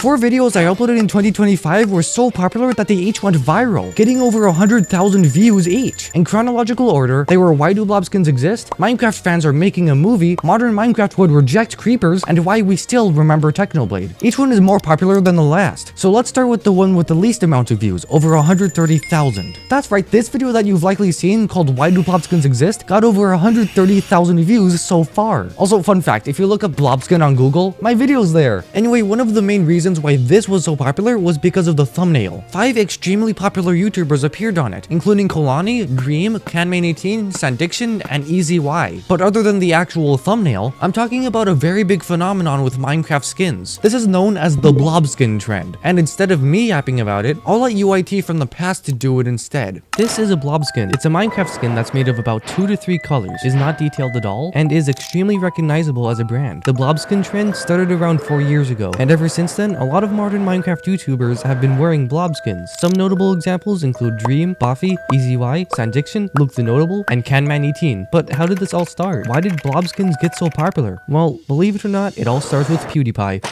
4 videos I uploaded in 2025 were so popular that they each went viral, getting over 100,000 views each. In chronological order, they were Why Do Blob Skins Exist?, Minecraft Fans Are Making a Movie, Modern Minecraft Would Reject Creepers, and Why We Still Remember Technoblade. Each one is more popular than the last, so let's start with the one with the least amount of views, over 130,000. That's right, this video that you've likely seen, called Why Do Blob Skins Exist?, got over 130,000 views so far. Also, fun fact, if you look up blob skin on Google, my video's there. Anyway, one of the main reasons why this was so popular was because of the thumbnail. 5 extremely popular YouTubers appeared on it, including Kolani, Dream, Canman18, Sandiction, and EasyY. But other than the actual thumbnail, I'm talking about a very big phenomenon with Minecraft skins. This is known as the blob skin trend, and instead of me yapping about it, I'll let UIT from the past to do it instead. This is a blob skin. It's a Minecraft skin that's made of about 2 to 3 colors, is not detailed at all, and is extremely recognizable as a brand. The blob skin trend started around 4 years ago, and ever since then, a lot of modern Minecraft YouTubers have been wearing blob skins. Some notable examples include Dream, Buffy, EasyY, Sandiction, Luke the Notable, and Canman18. But how did this all start? Why did blob skins get so popular? Well, believe it or not, it all starts with PewDiePie.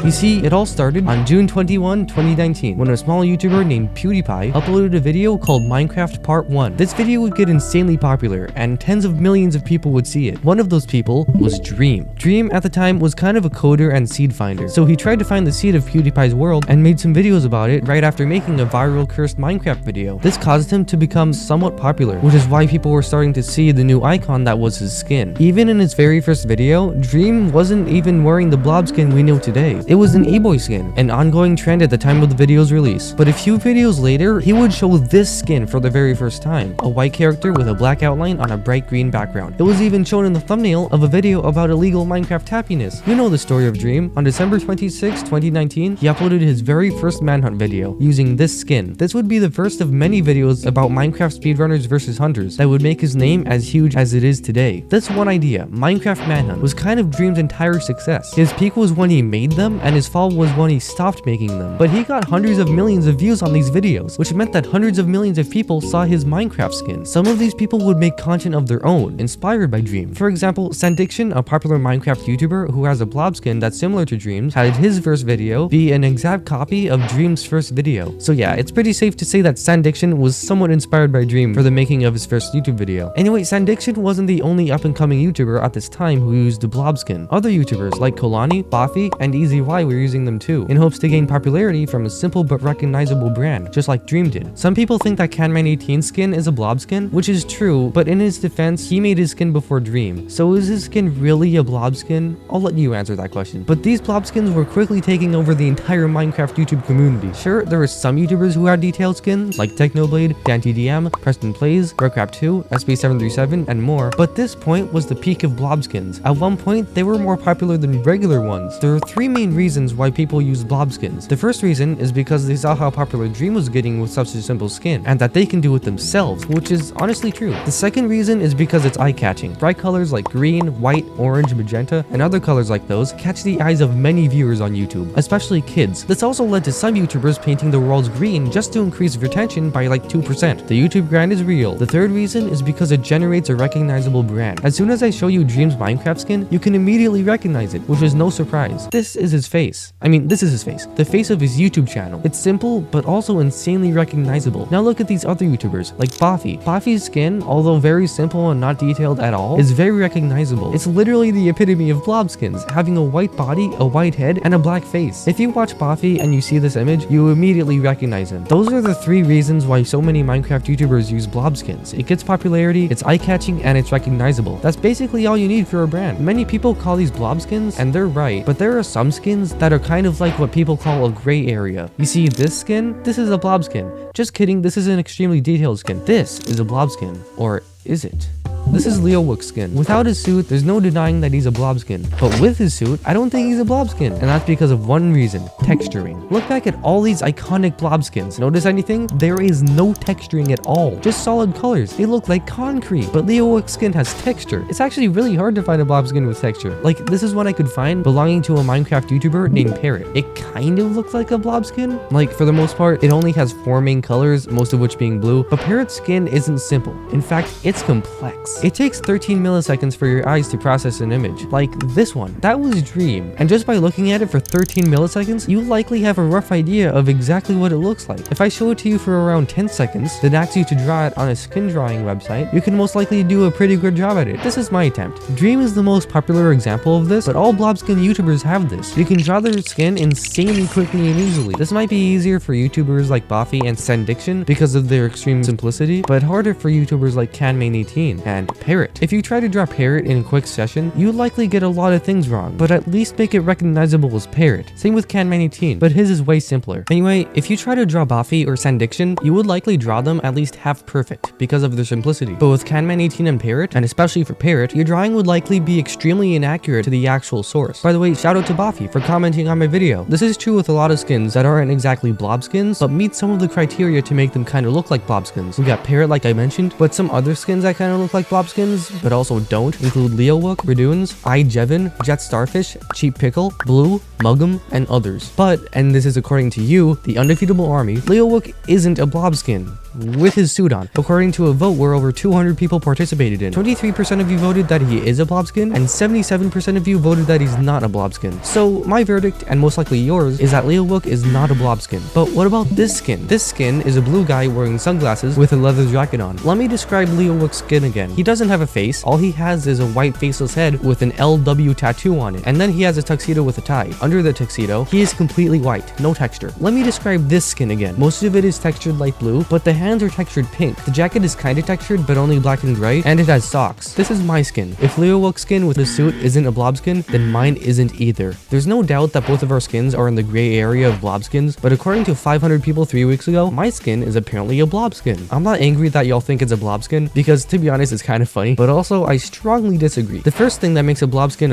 You see, it all started on June 21, 2019, when a small YouTuber named PewDiePie uploaded a video called Minecraft Part 1. This video would get insanely popular, and tens of millions of people would see it. One of those people was Dream. Dream, at the time, was kind of a coder and seed finder, so he tried to find the seed of PewDiePie's world and made some videos about it right after making a viral cursed Minecraft video. This caused him to become somewhat popular, which is why people were starting to see the new icon that was his skin. Even in his very first video, Dream wasn't even wearing the blob skin we know today. It was an e-boy skin, an ongoing trend at the time of the video's release. But a few videos later, he would show this skin for the very first time, a white character with a black outline on a bright green background. It was even shown in the thumbnail of a video about illegal Minecraft happiness. You know the story of Dream. On December 26, 2019, he uploaded his very first manhunt video using this skin. This would be the first of many videos about Minecraft speedrunners versus hunters that would make his name as huge as it is today. This one idea, Minecraft Manhunt, was kind of Dream's entire success. His peak was when he made them, and his fall was when he stopped making them. But he got hundreds of millions of views on these videos, which meant that hundreds of millions of people saw his Minecraft skin. Some of these people would make content of their own, inspired by Dream. For example, Sandiction, a popular Minecraft YouTuber who has a blob skin that's similar to Dream's, had his first video be an exact copy of Dream's first video. So yeah, it's pretty safe to say that Sandiction was somewhat inspired by Dream for the making of his first YouTube video. Anyway, Sandiction wasn't the only up-and-coming YouTuber at this time who used the blob skin. Other YouTubers like Kolani, Buffy, and EasyY were using them too, in hopes to gain popularity from a simple but recognizable brand, just like Dream did. Some people think that Canman18's skin is a blob skin, which is true, but in his defense, he made his skin before Dream. So is his skin really a blob skin? I'll let you answer that question. But these blob skins were quickly taking over the entire Minecraft YouTube community. Sure, there were some YouTubers who had detailed skins, like Technoblade, DanTDM, Preston Plays, Recrap2, SB737, and more, but this point was the peak of blob skins. At one point, they were more popular than regular ones. There are 3 main reasons why people use blob skins. The first reason is because they saw how popular Dream was getting with such a simple skin, and that they can do it themselves, which is honestly true. The second reason is because it's eye-catching. Bright colors like green, white, orange, magenta, and other colors like those catch the eyes of many viewers on YouTube, especially kids. This also led to some YouTubers painting their worlds green just to increase retention by like 2%. The YouTube grind is real. The third reason is because it generates a recognizable brand. As soon as I show you Dream's Minecraft skin, you can immediately recognize it, which is no surprise. This is his face. This is his face. The face of his YouTube channel. It's simple, but also insanely recognizable. Now look at these other YouTubers, like Buffy. Buffy's skin, although very simple and not detailed at all, is very recognizable. It's literally the epitome of blob skins, having a white body, a white head, and a black face. If you watch Buffy and you see this image, you immediately recognize him. Those are the 3 reasons why so many Minecraft YouTubers use blob skins. It gets popularity, it's eye-catching, and it's recognizable. That's basically all you need for a brand. Many people call these blob skins, and they're right, but there are some skins that are kind of like what people call a gray area. You see this skin? This is a blob skin. Just kidding, this is an extremely detailed skin. This is a blob skin. Or is it? This is Leo Wook's skin. Without his suit, there's no denying that he's a blob skin. But with his suit, I don't think he's a blob skin. And that's because of one reason, texturing. Look back at all these iconic blob skins. Notice anything? There is no texturing at all. Just solid colors. They look like concrete. But Leo Wook's skin has texture. It's actually really hard to find a blob skin with texture. Like, this is one I could find belonging to a Minecraft YouTuber named Parrot. It kind of looks like a blob skin. Like, for the most part, it only has 4 main colors, most of which being blue. But Parrot's skin isn't simple. In fact, it's complex. It takes 13 milliseconds for your eyes to process an image, like this one. That was Dream, and just by looking at it for 13 milliseconds, you likely have a rough idea of exactly what it looks like. If I show it to you for around 10 seconds, then ask you to draw it on a skin drawing website, you can most likely do a pretty good job at it. This is my attempt. Dream is the most popular example of this, but all blob skin YouTubers have this. You can draw their skin insanely quickly and easily. This might be easier for YouTubers like Buffy and Sendiction because of their extreme simplicity, but harder for YouTubers like CanMain18 and Parrot. If you try to draw Parrot in a quick session, you likely get a lot of things wrong, but at least make it recognizable as Parrot. Same with CanMain18, but his is way simpler. Anyway, if you try to draw Buffy or Sendiction, you would likely draw them at least half perfect because of their simplicity. But with CanMain18 and Parrot, and especially for Parrot, your drawing would likely be extremely inaccurate to the actual source. By the way, shout out to Buffy for commenting on my video. This is true with a lot of skins that aren't exactly blob skins, but meet some of the criteria to make them kind of look like blob skins. We got Parrot like I mentioned, but some other skins that kind of look like blob skins, but also don't, include Leowook, Radoons, iJevin, Jet Starfish, Cheap Pickle, Blue, Mug'em, and others. But, and this is according to you, the undefeatable army, Leowook isn't a blob skin with his suit on, according to a vote where over 200 people participated in. 23% of you voted that he is a blob skin, and 77% of you voted that he's not a blob skin. So my verdict, and most likely yours, is that Leowook is not a blob skin. But what about this skin? This skin is a blue guy wearing sunglasses with a leather jacket on. Let me describe Leowook's skin again. He doesn't have a face. All he has is a white faceless head with an LW tattoo on it, and then he has a tuxedo with a tie. Under the tuxedo, he is completely white, no texture. Let me describe this skin again. Most of it is textured light blue, but the hands are textured pink. The jacket is kinda textured, but only black and gray, and it has socks. This is my skin. If Leowook's skin with the suit isn't a blob skin, then mine isn't either. There's no doubt that both of our skins are in the gray area of blob skins, but according to 500 people 3 weeks ago, my skin is apparently a blob skin. I'm not angry that y'all think it's a blob skin, because to be honest, it's kind of funny, but also I strongly disagree. The first thing that makes a blob skin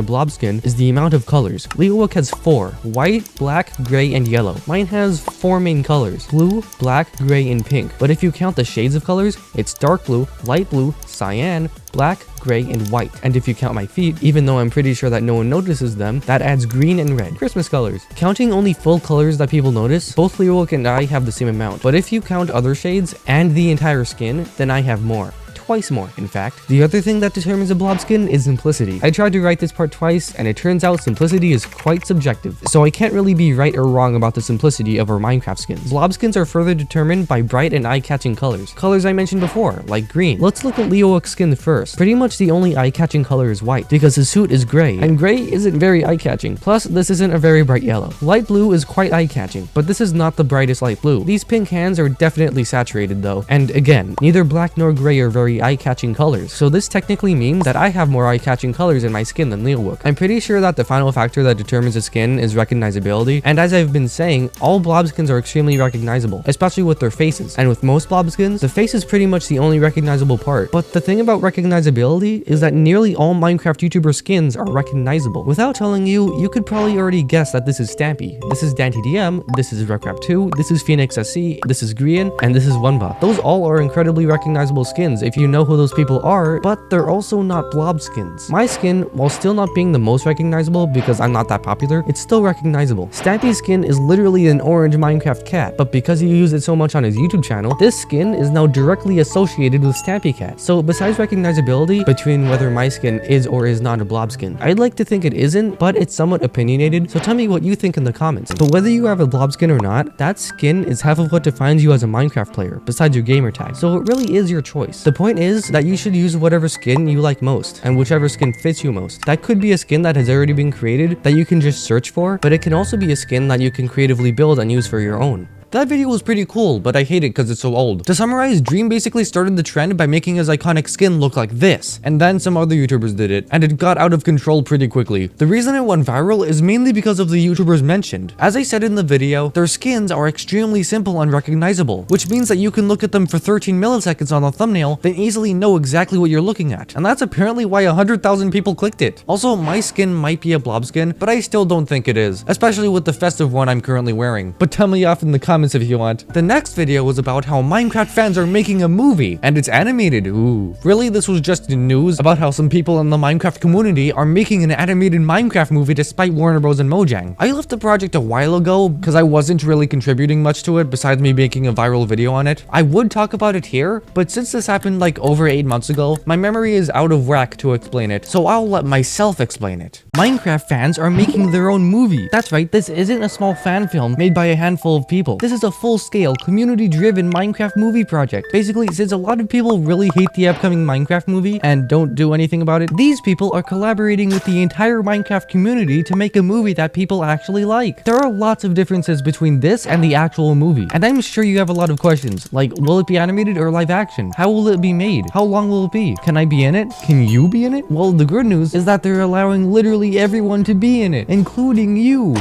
is the amount of colors. Leowook has 4: white, black, gray, and yellow. Mine has 4 main colors: blue, black, gray, and pink. But if you count the shades of colors, it's dark blue, light blue, cyan, black, gray, and white. And if you count my feet, even though I'm pretty sure that no one notices them, that adds green and red. Christmas colors. Counting only full colors that people notice, both Leowook and I have the same amount. But if you count other shades and the entire skin, then I have more. Twice more, in fact. The other thing that determines a blob skin is simplicity. I tried to write this part twice, and it turns out simplicity is quite subjective, so I can't really be right or wrong about the simplicity of our Minecraft skins. Blob skins are further determined by bright and eye-catching colors. Colors I mentioned before, like green. Let's look at Leowook's skin first. Pretty much the only eye-catching color is white, because his suit is gray, and gray isn't very eye-catching. Plus, this isn't a very bright yellow. Light blue is quite eye-catching, but this is not the brightest light blue. These pink hands are definitely saturated though, and again, neither black nor gray are very eye-catching colors, so this technically means that I have more eye-catching colors in my skin than Leowook. I'm pretty sure that the final factor that determines a skin is recognizability, and as I've been saying, all blob skins are extremely recognizable, especially with their faces, and with most blob skins, the face is pretty much the only recognizable part. But the thing about recognizability is that nearly all Minecraft YouTuber skins are recognizable. Without telling you, you could probably already guess that this is Stampy, this is DanteDM, this is RecRap2, this is Phoenix SC, this is Grian, and this is Wunba. Those all are incredibly recognizable skins if you know who those people are, but they're also not blob skins. My skin, while still not being the most recognizable because I'm not that popular, it's still recognizable. Stampy's skin is literally an orange Minecraft cat, but because he used it so much on his YouTube channel, this skin is now directly associated with Stampy Cat. So besides recognizability between whether my skin is or is not a blob skin, I'd like to think it isn't, but it's somewhat opinionated, so tell me what you think in the comments. But whether you have a blob skin or not, that skin is half of what defines you as a Minecraft player, besides your gamer tag. So it really is your choice. The point is that you should use whatever skin you like most, and whichever skin fits you most. That could be a skin that has already been created that you can just search for, but it can also be a skin that you can creatively build and use for your own. That video was pretty cool, but I hate it because it's so old. To summarize, Dream basically started the trend by making his iconic skin look like this, and then some other YouTubers did it, and it got out of control pretty quickly. The reason it went viral is mainly because of the YouTubers mentioned. As I said in the video, their skins are extremely simple and recognizable, which means that you can look at them for 13 milliseconds on a thumbnail, then easily know exactly what you're looking at, and that's apparently why 100,000 people clicked it. Also, my skin might be a blob skin, but I still don't think it is, especially with the festive one I'm currently wearing. But tell me off in the comments comments if you want. The next video was about how Minecraft fans are making a movie, and it's animated. Ooh. Really, this was just news about how some people in the Minecraft community are making an animated Minecraft movie despite Warner Bros. And Mojang. I left the project a while ago because I wasn't really contributing much to it besides me making a viral video on it. I would talk about it here, but since this happened like over 8 months ago, my memory is out of whack to explain it, so I'll let myself explain it. Minecraft fans are making their own movie. That's right, this isn't a small fan film made by a handful of people. This is a full-scale, community-driven Minecraft movie project. Basically, since a lot of people really hate the upcoming Minecraft movie and don't do anything about it, these people are collaborating with the entire Minecraft community to make a movie that people actually like. There are lots of differences between this and the actual movie, and I'm sure you have a lot of questions, like will it be animated or live action? How will it be made? How long will it be? Can I be in it? Can you be in it? Well, the good news is that they're allowing literally everyone to be in it, including you.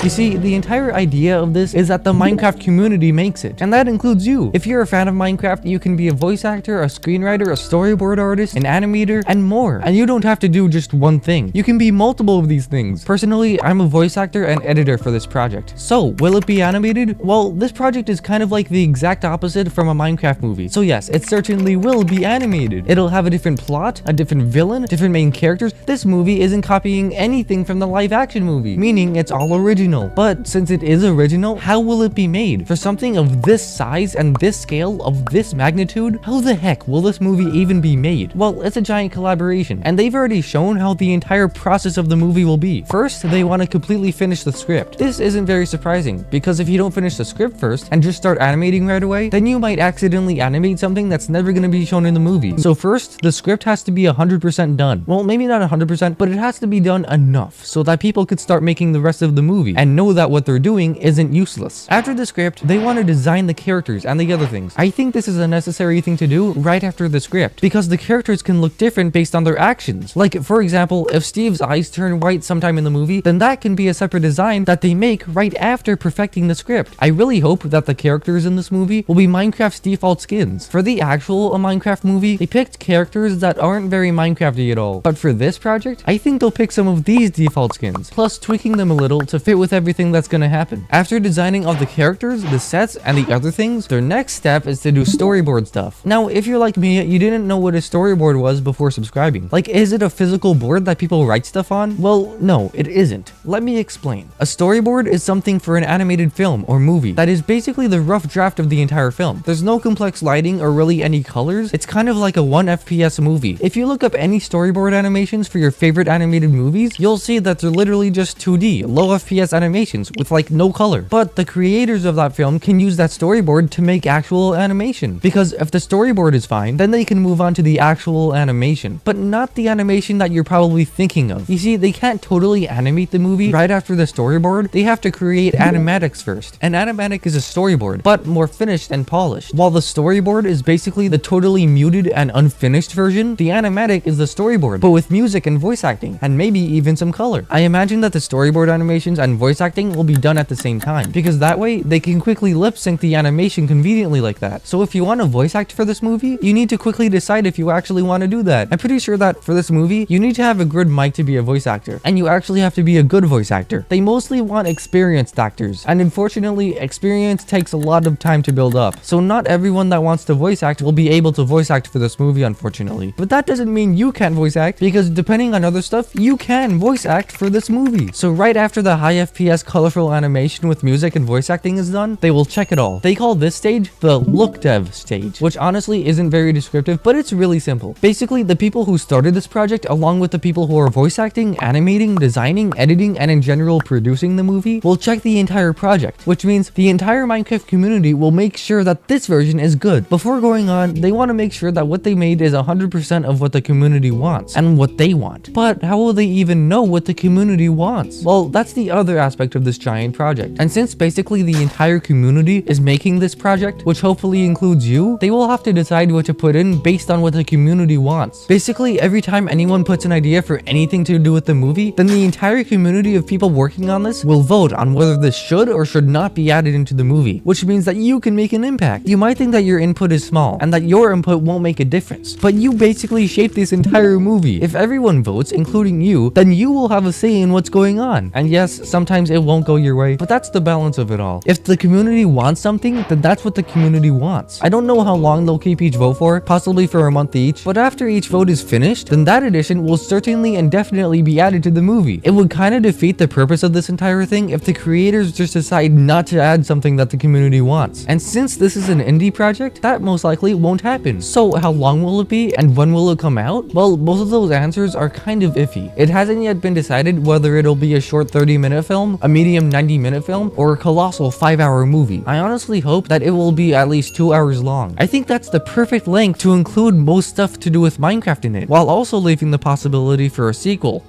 You see, the entire idea of this is that the Minecraft community makes it, and that includes you. If you're a fan of Minecraft, you can be a voice actor, a screenwriter, a storyboard artist, an animator, and more. And you don't have to do just one thing. You can be multiple of these things. Personally, I'm a voice actor and editor for this project. So, will it be animated? Well, this project is kind of like the exact opposite from a Minecraft movie. So yes, it certainly will be animated. It'll have a different plot, a different villain, different main characters. This movie isn't copying anything from the live action movie, meaning it's all original. But since it is original, how will it be made? For something of this size and this scale, of this magnitude, how the heck will this movie even be made? Well, it's a giant collaboration, and they've already shown how the entire process of the movie will be. First, they want to completely finish the script. This isn't very surprising, because if you don't finish the script first and just start animating right away, then you might accidentally animate something that's never going to be shown in the movie. So first, the script has to be 100% done. Well, maybe not 100%, but it has to be done enough so that people could start making the rest of the movie and know that what they're doing isn't useless. After the script, they want to design the characters and the other things. I think this is a necessary thing to do right after the script, because the characters can look different based on their actions. Like, for example, if Steve's eyes turn white sometime in the movie, then that can be a separate design that they make right after perfecting the script. I really hope that the characters in this movie will be Minecraft's default skins. For the actual Minecraft movie, they picked characters that aren't very Minecrafty at all. But for this project, I think they'll pick some of these default skins, plus tweaking them a little to fit with everything that's gonna happen. After designing all the characters, the sets, and the other things, their next step is to do storyboard stuff. Now, if you're like me, you didn't know what a storyboard was before subscribing. Like, is it a physical board that people write stuff on? Well, no, it isn't. Let me explain. A storyboard is something for an animated film or movie that is basically the rough draft of the entire film. There's no complex lighting or really any colors. It's kind of like a 1 FPS movie. If you look up any storyboard animations for your favorite animated movies, you'll see that they're literally just 2D, low FPS animations with like no color. But the creators of that film can use that storyboard to make actual animation, because if the storyboard is fine, then they can move on to the actual animation, but not the animation that you're probably thinking of. You see, they can't totally animate the movie right after the storyboard. They have to create animatics first. An animatic is a storyboard, but more finished and polished. While the storyboard is basically the totally muted and unfinished version, the animatic is the storyboard, but with music and voice acting, and maybe even some color. I imagine that the storyboard animations and voice acting will be done at the same time, because that way they can quickly lip sync the animation conveniently like that. So if you want to voice act for this movie, you need to quickly decide if you actually want to do that. I'm pretty sure that for this movie, you need to have a good mic to be a voice actor, and you actually have to be a good voice actor. They mostly want experienced actors, and unfortunately, experience takes a lot of time to build up. So not everyone that wants to voice act will be able to voice act for this movie, unfortunately. But that doesn't mean you can't voice act, because depending on other stuff, you can voice act for this movie. So right after the high FPS colorful animation with music and voice acting is done, they will check it all. They call this stage the look dev stage, which honestly isn't very descriptive, but it's really simple. Basically, the people who started this project, along with the people who are voice acting, animating, designing, editing, and in general producing the movie, will check the entire project, which means the entire Minecraft community will make sure that this version is good. Before going on, they want to make sure that what they made is 100% of what the community wants and what they want. But how will they even know what the community wants? Well, that's the other aspect of this giant project. And since basically the entire community is making this project, which hopefully includes you, they will have to decide what to put in based on what the community wants. Basically, every time anyone puts an idea for anything to do with the movie, then the entire community of people working on this will vote on whether this should or should not be added into the movie, which means that you can make an impact. You might think that your input is small and that your input won't make a difference, but you basically shape this entire movie. If everyone votes, including you, then you will have a say in what's going on. And yes, sometimes sometimes it won't go your way, but that's the balance of it all. If the community wants something, then that's what the community wants. I don't know how long they'll keep each vote for, possibly for a month each, but after each vote is finished, then that edition will certainly and definitely be added to the movie. It would kind of defeat the purpose of this entire thing if the creators just decide not to add something that the community wants. And since this is an indie project, that most likely won't happen. So how long will it be and when will it come out? Well, both of those answers are kind of iffy. It hasn't yet been decided whether it'll be a short 30-minute film, a medium 90-minute film, or a colossal 5-hour movie. I honestly hope that it will be at least 2 hours long. I think that's the perfect length to include most stuff to do with Minecraft in it, while also leaving the possibility for a sequel.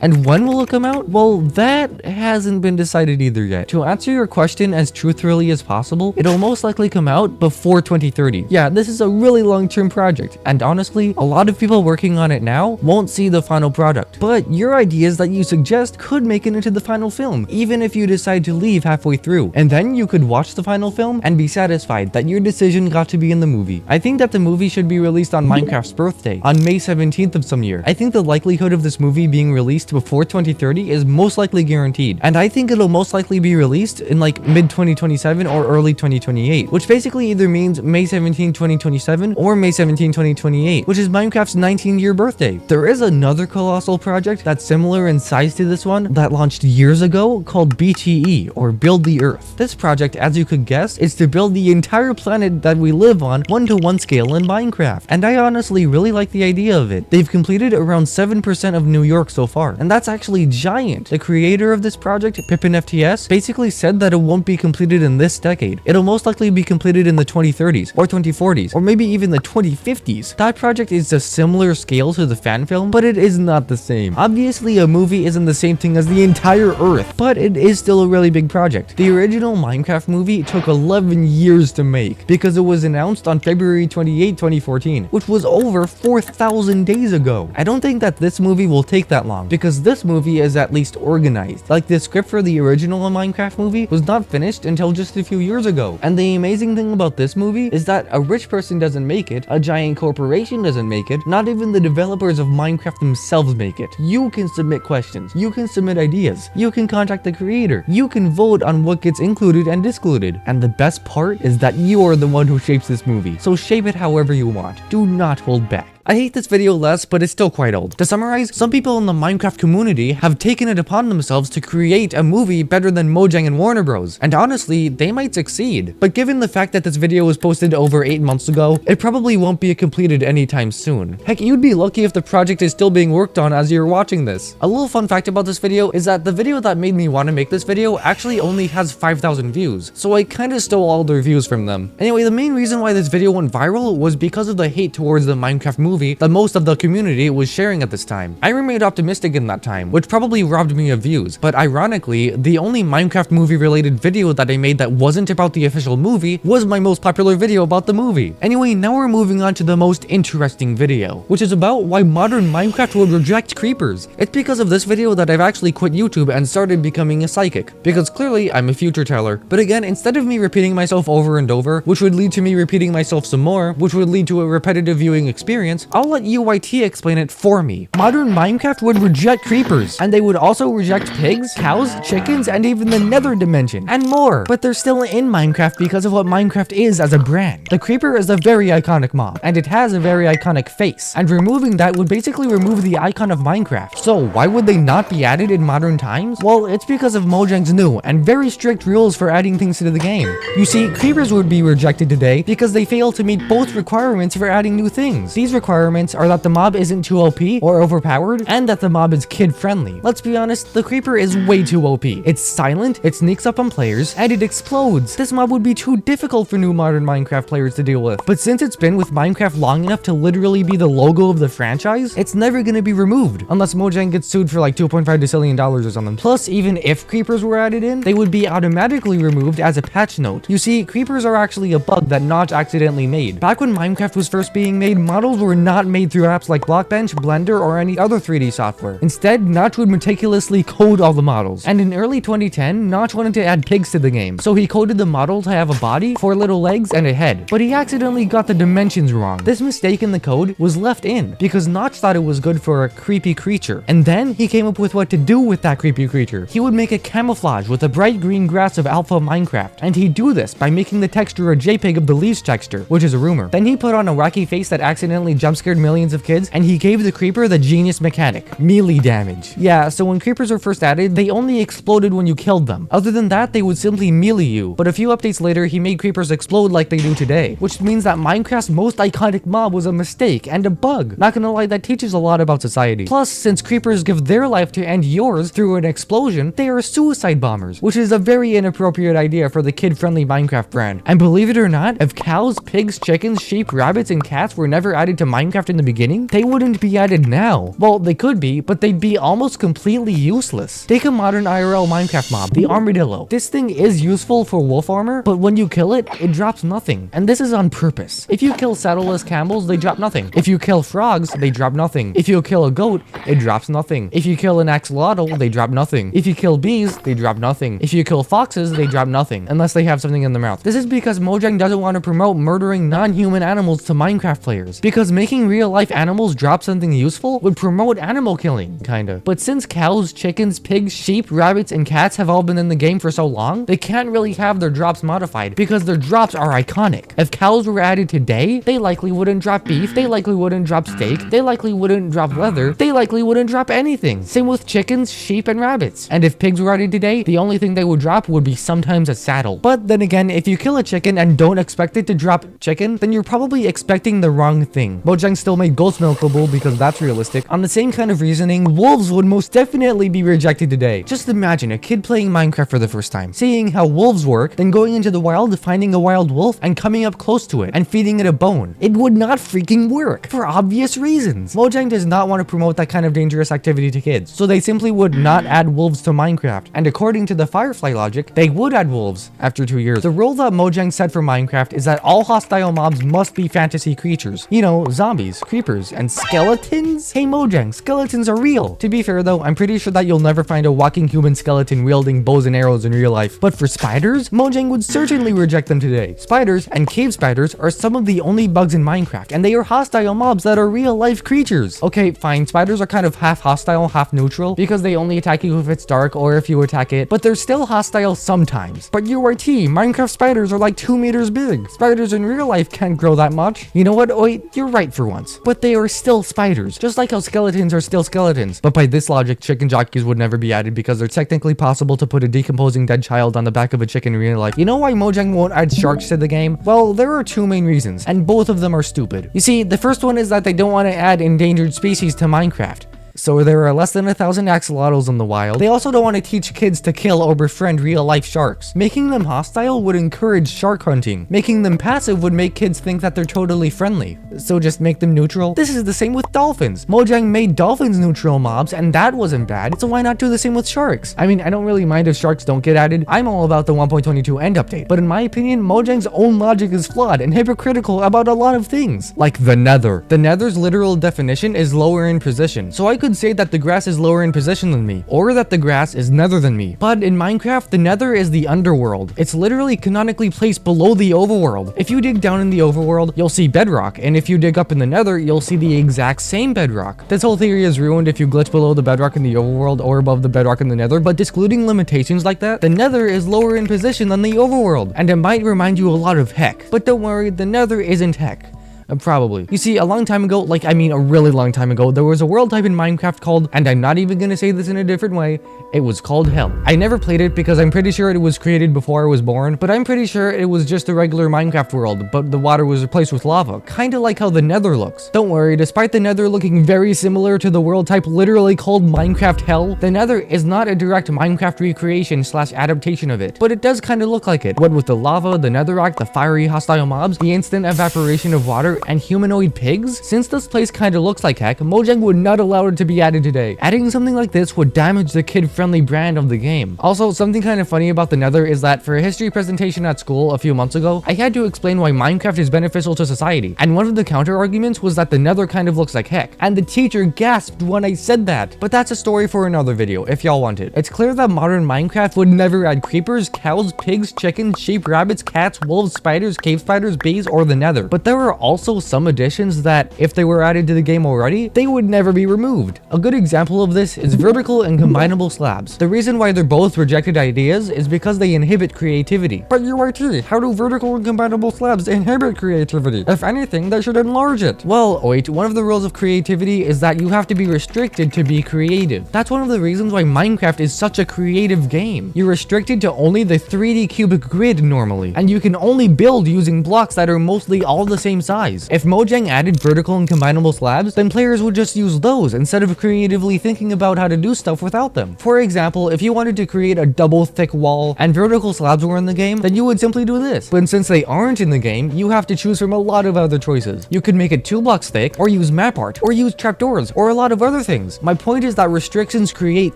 And when will it come out? Well, that hasn't been decided either yet. To answer your question as truthfully as possible, it'll most likely come out before 2030. Yeah, this is a really long-term project, and honestly, a lot of people working on it now won't see the final product. But your ideas that you suggest could make it into the final film, even if you decide to leave halfway through. And then you could watch the final film and be satisfied that your decision got to be in the movie. I think that the movie should be released on Minecraft's birthday, on May 17th of some year. I think the likelihood of this movie being released before 2030 is most likely guaranteed, and I think it'll most likely be released in like mid 2027 or early 2028, which basically either means May 17, 2027 or May 17, 2028, which is Minecraft's 19-year birthday. There is another colossal project that's similar in size to this one that launched years ago called BTE, or Build the Earth. This project, as you could guess, is to build the entire planet that we live on 1-to-1 scale in Minecraft, and I honestly really like the idea of it. They've completed around 7% of New York so far, and that's actually giant. The creator of this project, Pippin FTS, basically said that it won't be completed in this decade. It'll most likely be completed in the 2030s or 2040s or maybe even the 2050s. That project is a similar scale to the fan film, but it is not the same. Obviously, a movie isn't the same thing as the entire Earth, but it is still a really big project. The original Minecraft movie took 11 years to make because it was announced on February 28, 2014, which was over 4,000 days ago. I don't think that this movie will take that long because this movie is at least organized. Like, the script for the original Minecraft movie was not finished until just a few years ago. And the amazing thing about this movie is that a rich person doesn't make it, a giant corporation doesn't make it, not even the developers of Minecraft themselves make it. You can submit questions, you can submit ideas, you can contact the creator, you can vote on what gets included and excluded. And the best part is that you are the one who shapes this movie, so shape it however you want. Do not hold back. I hate this video less, but it's still quite old. To summarize, some people in the Minecraft community have taken it upon themselves to create a movie better than Mojang and Warner Bros. And honestly, they might succeed. But given the fact that this video was posted over 8 months ago, it probably won't be completed anytime soon. Heck, you'd be lucky if the project is still being worked on as you're watching this. A little fun fact about this video is that the video that made me want to make this video actually only has 5,000 views, so I kinda stole all their views from them. Anyway, the main reason why this video went viral was because of the hate towards the Minecraft movie that most of the community was sharing at this time. I remained optimistic in that time, which probably robbed me of views, but ironically, the only Minecraft movie related video that I made that wasn't about the official movie was my most popular video about the movie. Anyway, now we're moving on to the most interesting video, which is about why modern Minecraft would reject creepers. It's because of this video that I've actually quit YouTube and started becoming a psychic, because clearly I'm a future teller. But again, instead of me repeating myself over and over, which would lead to me repeating myself some more, which would lead to a repetitive viewing experience, I'll let UYT explain it for me. Modern Minecraft would reject creepers, and they would also reject pigs, cows, chickens, and even the nether dimension, and more. But they're still in Minecraft because of what Minecraft is as a brand. The creeper is a very iconic mob, and it has a very iconic face, and removing that would basically remove the icon of Minecraft. So why would they not be added in modern times? Well, it's because of Mojang's new and very strict rules for adding things to the game. You see, creepers would be rejected today because they fail to meet both requirements for adding new things. These requirements are that the mob isn't too OP or overpowered, and that the mob is kid-friendly. Let's be honest, the creeper is way too OP. It's silent, it sneaks up on players, and it explodes. This mob would be too difficult for new modern Minecraft players to deal with. But since it's been with Minecraft long enough to literally be the logo of the franchise, it's never gonna be removed, unless Mojang gets sued for like $2.5 decillion or something. Plus, even if creepers were added in, they would be automatically removed as a patch note. You see, creepers are actually a bug that Notch accidentally made. Back when Minecraft was first being made, models were not made through apps like Blockbench, Blender, or any other 3D software. Instead, Notch would meticulously code all the models. And in early 2010, Notch wanted to add pigs to the game, so he coded the model to have a body, 4 little legs, and a head. But he accidentally got the dimensions wrong. This mistake in the code was left in because Notch thought it was good for a creepy creature. And then he came up with what to do with that creepy creature. He would make a camouflage with a bright green grass of alpha Minecraft, and he'd do this by making the texture a JPEG of the leaves texture, which is a rumor. Then he put on a wacky face that accidentally jump scared millions of kids, and he gave the creeper the genius mechanic, melee damage. Yeah, so when creepers were first added, they only exploded when you killed them. Other than that, they would simply melee you. But a few updates later, he made creepers explode like they do today, which means that Minecraft's most iconic mob was a mistake and a bug. Not gonna lie, that teaches a lot about society. Plus, since creepers give their life to end yours through an explosion, they are suicide bombers, which is a very inappropriate idea for the kid-friendly Minecraft brand. And believe it or not, if cows, pigs, chickens, sheep, rabbits, and cats were never added to Minecraft in the beginning, they wouldn't be added now. Well, they could be, but they'd be almost completely useless. Take a modern IRL Minecraft mob, the armadillo. This thing is useful for wolf armor, but when you kill it, it drops nothing. And this is on purpose. If you kill saddleless camels, they drop nothing. If you kill frogs, they drop nothing. If you kill a goat, it drops nothing. If you kill an axolotl, they drop nothing. If you kill bees, they drop nothing. If you kill foxes, they drop nothing, unless they have something in their mouth. This is because Mojang doesn't want to promote murdering non-human animals to Minecraft players, because making real-life animals drop something useful would promote animal killing, kinda. But since cows, chickens, pigs, sheep, rabbits, and cats have all been in the game for so long, they can't really have their drops modified, because their drops are iconic. If cows were added today, they likely wouldn't drop beef, they likely wouldn't drop steak, they likely wouldn't drop leather, they likely wouldn't drop anything. Same with chickens, sheep, and rabbits. And if pigs were added today, the only thing they would drop would be sometimes a saddle. But then again, if you kill a chicken and don't expect it to drop chicken, then you're probably expecting the wrong thing. Mojang still made goat's milkable because that's realistic. On the same kind of reasoning, wolves would most definitely be rejected today. Just imagine a kid playing Minecraft for the first time, seeing how wolves work, then going into the wild, finding a wild wolf, and coming up close to it, and feeding it a bone. It would not freaking work, for obvious reasons. Mojang does not want to promote that kind of dangerous activity to kids, so they simply would not add wolves to Minecraft. And according to the Firefly logic, they would add wolves after 2 years. The rule that Mojang set for Minecraft is that all hostile mobs must be fantasy creatures. You know, zombies, creepers, and skeletons? Hey Mojang, skeletons are real. To be fair though, I'm pretty sure that you'll never find a walking human skeleton wielding bows and arrows in real life. But for spiders, Mojang would certainly reject them today. Spiders and cave spiders are some of the only bugs in Minecraft, and they are hostile mobs that are real life creatures. Okay, fine, spiders are kind of half hostile, half neutral, because they only attack you if it's dark or if you attack it, but they're still hostile sometimes. But you're right, Minecraft spiders are like 2 meters big. Spiders in real life can't grow that much. You know what? Wait, you're right for once. But they are still spiders, just like how skeletons are still skeletons. But by this logic, chicken jockeys would never be added because they're technically possible to put a decomposing dead child on the back of a chicken in real life. You know why Mojang won't add sharks to the game? Well, there are 2 main reasons, and both of them are stupid. You see, the first one is that they don't want to add endangered species to Minecraft. So there are less than 1,000 axolotls in the wild. They also don't want to teach kids to kill or befriend real-life sharks. Making them hostile would encourage shark hunting. Making them passive would make kids think that they're totally friendly. So just make them neutral. This is the same with dolphins. Mojang made dolphins neutral mobs, and that wasn't bad. So why not do the same with sharks? I mean, I don't really mind if sharks don't get added. I'm all about the 1.22 end update. But in my opinion, Mojang's own logic is flawed and hypocritical about a lot of things. Like the nether. The nether's literal definition is lower in position. So I could say that the grass is lower in position than me, or that the grass is nether than me. But in Minecraft, the nether is the underworld. It's literally canonically placed below the overworld. If you dig down in the overworld, you'll see bedrock, and if you dig up in the nether, you'll see the exact same bedrock. This whole theory is ruined if you glitch below the bedrock in the overworld or above the bedrock in the nether, but excluding limitations like that, the nether is lower in position than the overworld, and it might remind you a lot of heck. But don't worry, the nether isn't heck. Probably. You see, a long time ago, a really long time ago, there was a world type in Minecraft called, and I'm not even gonna say this in a different way, it was called Hell. I never played it because I'm pretty sure it was created before I was born, but I'm pretty sure it was just a regular Minecraft world, but the water was replaced with lava, kinda like how the Nether looks. Don't worry, despite the Nether looking very similar to the world type literally called Minecraft Hell, the Nether is not a direct Minecraft recreation / adaptation of it, but it does kinda look like it. What with the lava, the netherrack, the fiery hostile mobs, the instant evaporation of water, and humanoid pigs? Since this place kinda looks like heck, Mojang would not allow it to be added today. Adding something like this would damage the kid-friendly brand of the game. Also, something kinda funny about the Nether is that for a history presentation at school a few months ago, I had to explain why Minecraft is beneficial to society, and one of the counter arguments was that the Nether kind of looks like heck, and the teacher gasped when I said that. But that's a story for another video, if y'all want it. It's clear that modern Minecraft would never add creepers, cows, pigs, chickens, sheep, rabbits, cats, wolves, spiders, cave spiders, bees, or the Nether. But there are also some additions that, if they were added to the game already, they would never be removed. A good example of this is vertical and combinable slabs. The reason why they're both rejected ideas is because they inhibit creativity. But UIT, how do vertical and combinable slabs inhibit creativity? If anything, they should enlarge it. Well, wait, one of the rules of creativity is that you have to be restricted to be creative. That's one of the reasons why Minecraft is such a creative game. You're restricted to only the 3D cubic grid normally, and you can only build using blocks that are mostly all the same size. If Mojang added vertical and combinable slabs, then players would just use those instead of creatively thinking about how to do stuff without them. For example, if you wanted to create a double thick wall and vertical slabs were in the game, then you would simply do this. But since they aren't in the game, you have to choose from a lot of other choices. You could make it 2 blocks thick, or use map art, or use trapdoors, or a lot of other things. My point is that restrictions create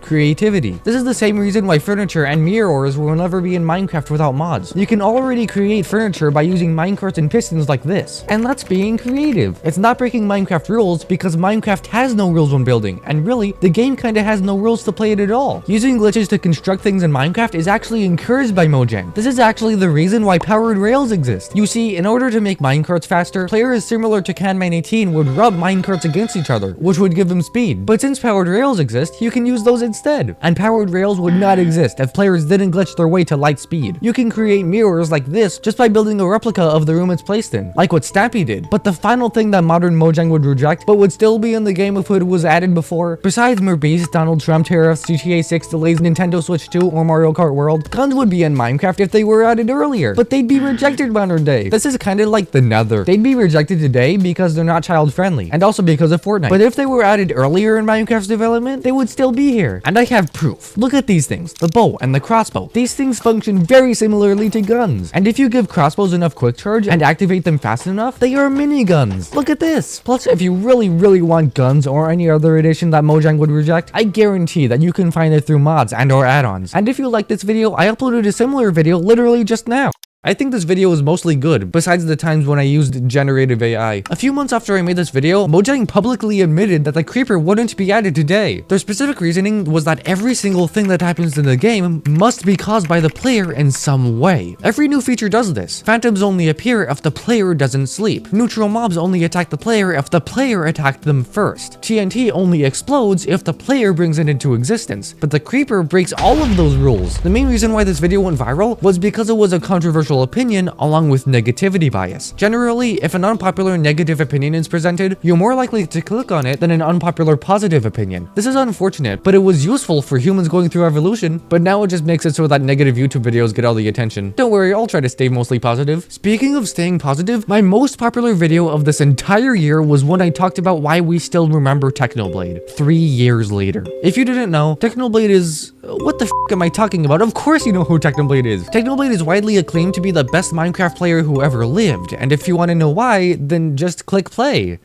creativity. This is the same reason why furniture and mirrors will never be in Minecraft without mods. You can already create furniture by using minecarts and pistons like this. And that's being creative. It's not breaking Minecraft rules because Minecraft has no rules when building, and really, the game kinda has no rules to play it at all. Using glitches to construct things in Minecraft is actually encouraged by Mojang. This is actually the reason why powered rails exist. You see, in order to make minecarts faster, players similar to Canman18 would rub minecarts against each other, which would give them speed. But since powered rails exist, you can use those instead. And powered rails would not exist if players didn't glitch their way to light speed. You can create mirrors like this just by building a replica of the room it's placed in, like what Stampy did. But the final thing that modern Mojang would reject, but would still be in the game if it was added before, besides Merbeast, Donald Trump tariffs, GTA 6 delays, Nintendo Switch 2, or Mario Kart World, guns would be in Minecraft if they were added earlier, but they'd be rejected modern day. This is kinda like the Nether. They'd be rejected today because they're not child friendly, and also because of Fortnite. But if they were added earlier in Minecraft's development, they would still be here. And I have proof. Look at these things, the bow and the crossbow. These things function very similarly to guns. And if you give crossbows enough quick charge and activate them fast enough, they are miniguns. Look at this. Plus, if you really want guns or any other addition that Mojang would reject, I guarantee that you can find it through mods and or add-ons. And if you like this video, I uploaded a similar video literally just now. I think this video is mostly good, besides the times when I used generative AI. A few months after I made this video, Mojang publicly admitted that the creeper wouldn't be added today. Their specific reasoning was that every single thing that happens in the game must be caused by the player in some way. Every new feature does this. Phantoms only appear if the player doesn't sleep. Neutral mobs only attack the player if the player attacked them first. TNT only explodes if the player brings it into existence. But the creeper breaks all of those rules. The main reason why this video went viral was because it was a controversial opinion along with negativity bias. Generally, if an unpopular negative opinion is presented, you're more likely to click on it than an unpopular positive opinion. This is unfortunate, but it was useful for humans going through evolution, but now it just makes it so that negative YouTube videos get all the attention. Don't worry, I'll try to stay mostly positive. Speaking of staying positive, my most popular video of this entire year was when I talked about why we still remember Technoblade 3 years later. If you didn't know, Technoblade is... what the f am I talking about? Of course you know who Technoblade is. Technoblade is widely acclaimed to be the best Minecraft player who ever lived, and if you want to know why, then just click play.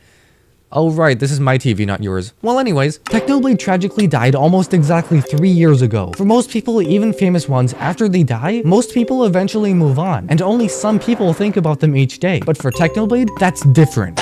Oh right, this is my TV, not yours. Well anyways, Technoblade tragically died almost exactly 3 years ago. For most people, even famous ones, after they die, most people eventually move on, and only some people think about them each day. But for Technoblade, that's different.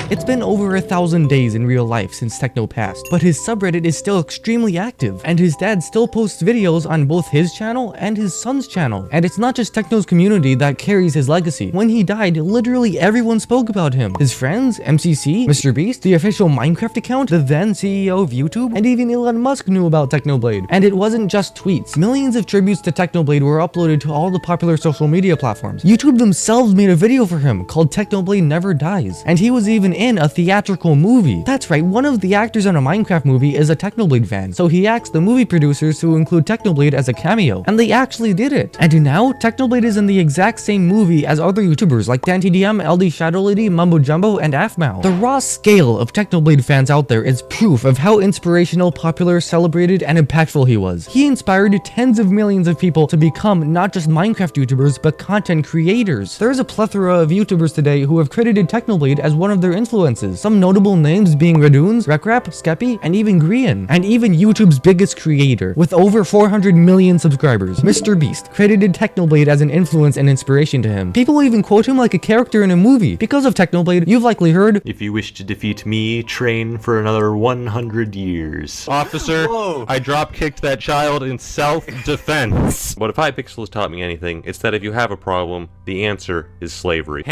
It's been over 1,000 days in real life since Techno passed, but his subreddit is still extremely active, and his dad still posts videos on both his channel and his son's channel. And it's not just Techno's community that carries his legacy. When he died, literally everyone spoke about him. His friends, MCC, MrBeast, the official Minecraft account, the then CEO of YouTube, and even Elon Musk knew about Technoblade. And it wasn't just tweets. Millions of tributes to Technoblade were uploaded to all the popular social media platforms. YouTube themselves made a video for him called Technoblade Never Dies, and he was even in a theatrical movie. That's right, one of the actors on a Minecraft movie is a Technoblade fan, so he asked the movie producers to include Technoblade as a cameo, and they actually did it. And now, Technoblade is in the exact same movie as other YouTubers like DanTDM, LD ShadowLady, Mumbo Jumbo, and Afmao. The raw scale of Technoblade fans out there is proof of how inspirational, popular, celebrated, and impactful he was. He inspired tens of millions of people to become not just Minecraft YouTubers, but content creators. There's a plethora of YouTubers today who have credited Technoblade as one of their influences. Some notable names being Radoons, Rekrap, Skeppy, and even Grian. And even YouTube's biggest creator, with over 400 million subscribers, Mr. Beast, credited Technoblade as an influence and inspiration to him. People even quote him like a character in a movie. Because of Technoblade, you've likely heard, "If you wish to defeat me, train for another 100 years. Officer, whoa, I drop-kicked that child in self-defense." But if Hypixel has taught me anything, it's that if you have a problem, the answer is slavery.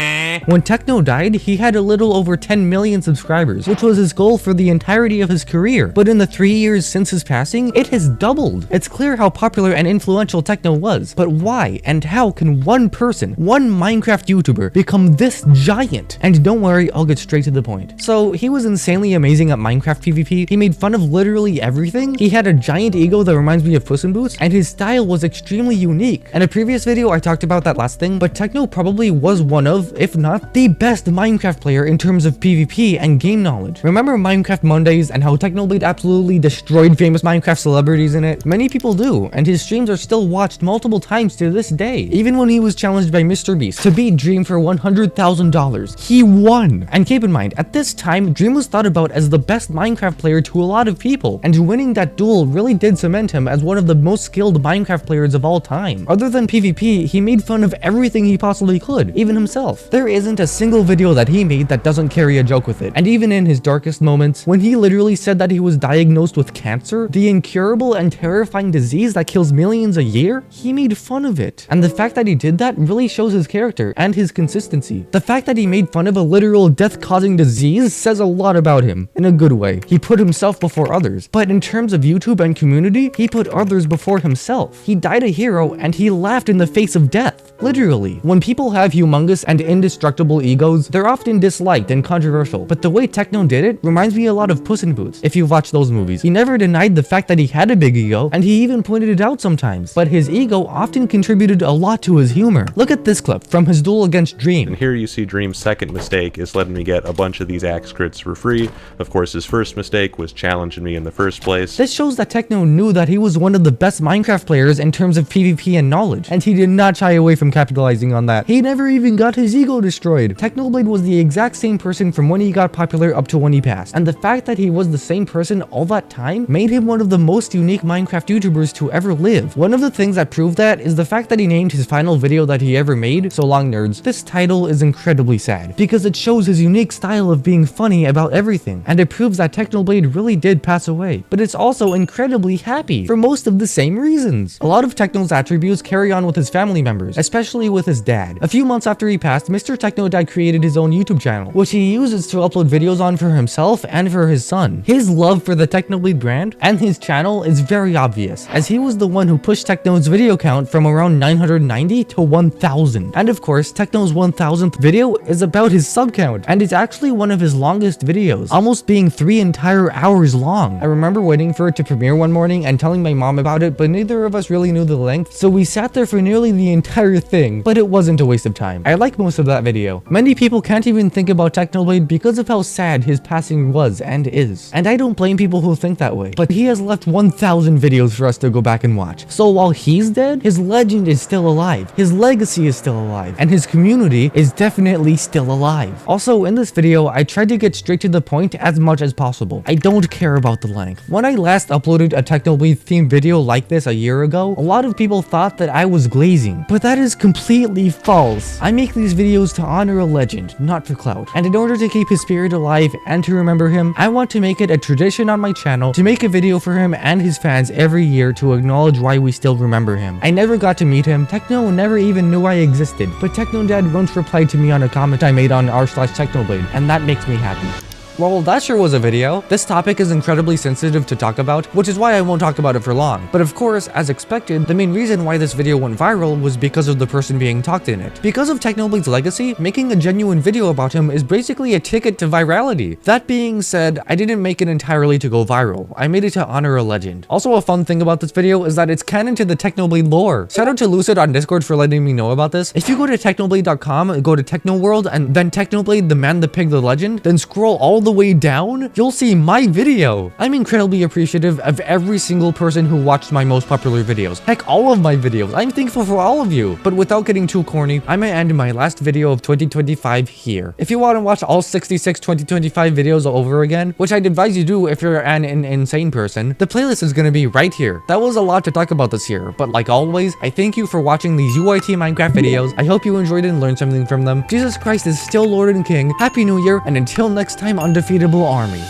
When Techno died, he had a little over 10 million subscribers, which was his goal for the entirety of his career. But in the 3 years since his passing, it has doubled. It's clear how popular and influential Techno was, but why and how can one person, one Minecraft YouTuber, become this giant? And don't worry, I'll get straight to the point. So, he was insanely amazing at Minecraft PvP, he made fun of literally everything, he had a giant ego that reminds me of Puss in Boots, and his style was extremely unique. In a previous video, I talked about that last thing, but Techno probably was one of, if not the best Minecraft player in terms of PvP and game knowledge. Remember Minecraft Mondays and how Technoblade absolutely destroyed famous Minecraft celebrities in it? Many people do, and his streams are still watched multiple times to this day. Even when he was challenged by Mr. Beast to beat Dream for $100,000, he won. And keep in mind, at this time, Dream was thought about as the best Minecraft player to a lot of people, and winning that duel really did cement him as one of the most skilled Minecraft players of all time. Other than PvP, he made fun of everything he possibly could, even himself. There isn't a single video that he made that doesn't carry a joke with it. And even in his darkest moments, when he literally said that he was diagnosed with cancer, the incurable and terrifying disease that kills millions a year, he made fun of it. And the fact that he did that really shows his character and his consistency. The fact that he made fun of a literal death-causing disease says a lot about him, in a good way. He put himself before others. But in terms of YouTube and community, he put others before himself. He died a hero and he laughed in the face of death. Literally. When people have humongous and indestructible egos, they're often disliked and controversial, but the way Techno did it reminds me a lot of Puss in Boots, if you've watched those movies. He never denied the fact that he had a big ego, and he even pointed it out sometimes, but his ego often contributed a lot to his humor. Look at this clip from his duel against Dream. And here you see Dream's second mistake is letting me get a bunch of these axe crits for free. Of course, his first mistake was challenging me in the first place. This shows that Techno knew that he was one of the best Minecraft players in terms of PvP and knowledge, and he did not shy away from capitalizing on that. He never even got his ego destroyed. Technoblade was the exact same person from when he got popular up to when he passed, and the fact that he was the same person all that time made him one of the most unique Minecraft YouTubers to ever live. One of the things that proved that is the fact that he named his final video that he ever made, "So Long Nerds." This title is incredibly sad, because it shows his unique style of being funny about everything, and it proves that Technoblade really did pass away. But it's also incredibly happy, for most of the same reasons. A lot of Techno's attributes carry on with his family members, especially with his dad. A few months after he passed, Mr. Technodad created his own YouTube channel, which he uses to upload videos on for himself and for his son. His love for the Technoblade brand and his channel is very obvious, as he was the one who pushed Techno's video count from around 990 to 1000. And of course, Techno's 1000th video is about his sub count, and it's actually one of his longest videos, almost being 3 entire hours long. I remember waiting for it to premiere one morning and telling my mom about it, but neither of us really knew the length, so we sat there for nearly the entire thing, but it wasn't a waste of time. I like most of that video. Many people can't even think about Technoblade because of how sad his passing was and is. And I don't blame people who think that way, but he has left 1000 videos for us to go back and watch. So while he's dead, his legend is still alive, his legacy is still alive, and his community is definitely still alive. Also, in this video, I tried to get straight to the point as much as possible. I don't care about the length. When I last uploaded a Technoblade themed video like this a year ago, a lot of people thought that I was glazing, but that is completely false. I make these videos to honor a legend, not for clout. And in order to keep his spirit alive and to remember him, I want to make it a tradition on my channel to make a video for him and his fans every year to acknowledge why we still remember him. I never got to meet him, Techno never even knew I existed, but Technodad once replied to me on a comment I made on r/Technoblade, and that makes me happy. Well, that sure was a video. This topic is incredibly sensitive to talk about, which is why I won't talk about it for long. But of course, as expected, the main reason why this video went viral was because of the person being talked in it. Because of Technoblade's legacy, making a genuine video about him is basically a ticket to virality. That being said, I didn't make it entirely to go viral. I made it to honor a legend. Also, a fun thing about this video is that it's canon to the Technoblade lore. Shout out to Lucid on Discord for letting me know about this. If you go to technoblade.com, go to Techno World, and then Technoblade, the man, the pig, the legend, then scroll all the way down, you'll see my video. I'm incredibly appreciative of every single person who watched my most popular videos. Heck, all of my videos. I'm thankful for all of you. But without getting too corny, I might end my last video of 2025 here. If you want to watch all 66 2025 videos over again, which I'd advise you do if you're an insane person, the playlist is going to be right here. That was a lot to talk about this year, but like always, I thank you for watching these UIT Minecraft videos. I hope you enjoyed and learned something from them. Jesus Christ is still Lord and King. Happy New Year, and until next time, undefeatable army.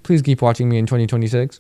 Please keep watching me in 2026.